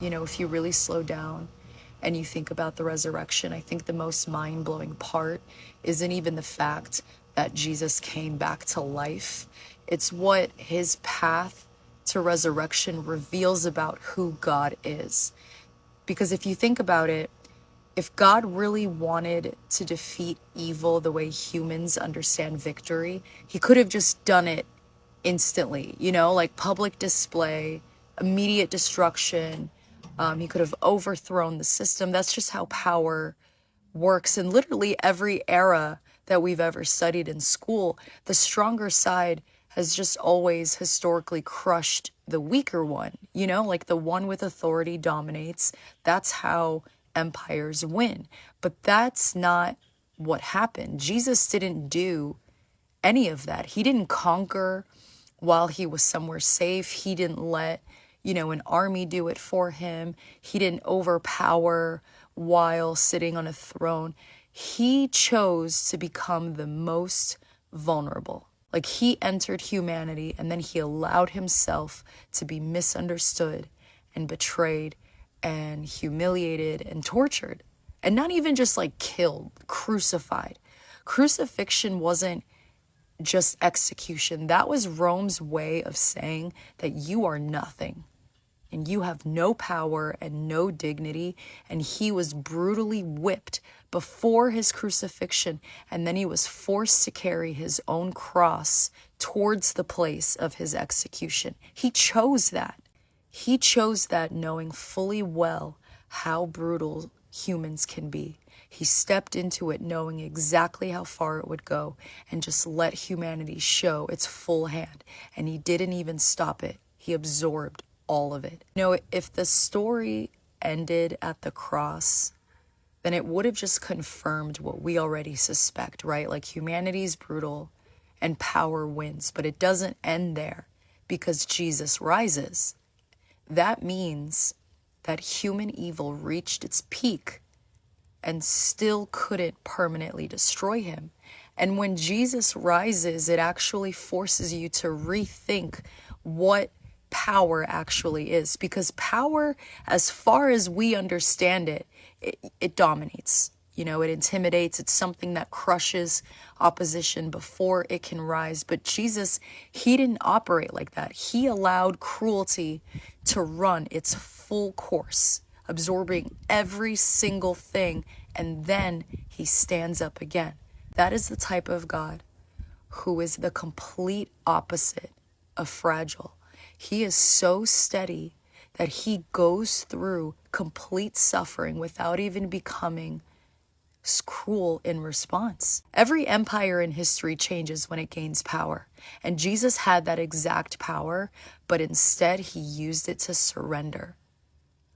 If you really slow down and you think about the resurrection, I think the most mind-blowing part isn't even the fact that Jesus came back to life. It's what his path to resurrection reveals about who God is. Because if you think about it, if God really wanted to defeat evil the way humans understand victory, he could have just done it instantly, like public display, immediate destruction. He could have overthrown the system. That's just how power works. In literally every era that we've ever studied in school, the stronger side has just always historically crushed the weaker one, like the one with authority dominates. That's how empires win. But that's not what happened. Jesus didn't do any of that. He didn't conquer while he was somewhere safe. He didn't let, an army do it for him. He didn't overpower while sitting on a throne. He chose to become the most vulnerable. Like, he entered humanity and then he allowed himself to be misunderstood and betrayed and humiliated and tortured. And not even just like killed, crucified. Crucifixion wasn't just execution. That was Rome's way of saying that you are nothing and you have no power and no dignity. And he was brutally whipped before his crucifixion, and then he was forced to carry his own cross towards the place of his execution. He chose that. He chose that knowing fully well how brutal humans can be. He stepped into it knowing exactly how far it would go and just let humanity show its full hand. And he didn't even stop it. He absorbed all of it. If the story ended at the cross, then it would have just confirmed what we already suspect, right? Like, humanity's brutal and power wins, but it doesn't end there because Jesus rises. That means that human evil reached its peak and still couldn't permanently destroy him. And when Jesus rises, it actually forces you to rethink what power actually is. Because power, as far as we understand it, it dominates. It intimidates. It's something that crushes opposition before it can rise. But Jesus, he didn't operate like that. He allowed cruelty to run its full course, absorbing every single thing, and then he stands up again. That is the type of God who is the complete opposite of fragile. He is so steady that he goes through complete suffering without even becoming cruel in response. Every empire in history changes when it gains power, and Jesus had that exact power, but instead he used it to surrender.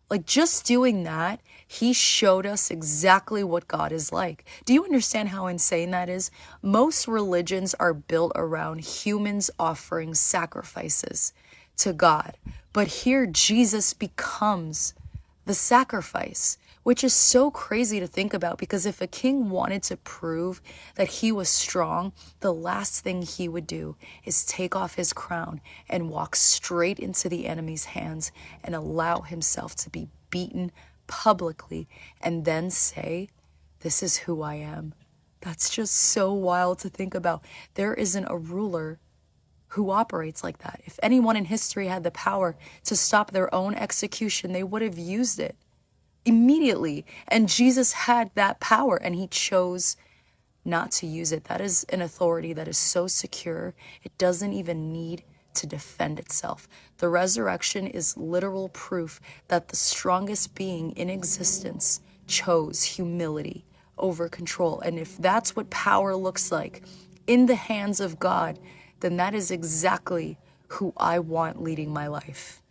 Like, just doing that, he showed us exactly what God is like. Do you understand how insane that is? Most religions are built around humans offering sacrifices to God. But here, Jesus becomes the sacrifice, which is so crazy to think about, because if a king wanted to prove that he was strong, the last thing he would do is take off his crown and walk straight into the enemy's hands and allow himself to be beaten publicly and then say, "This is who I am." That's just so wild to think about. There isn't a ruler who operates like that. If anyone in history had the power to stop their own execution, they would have used it immediately. And Jesus had that power, and he chose not to use it. That is an authority that is so secure, it doesn't even need to defend itself. The resurrection is literal proof that the strongest being in existence chose humility over control. And if that's what power looks like in the hands of God, then that is exactly who I want leading my life.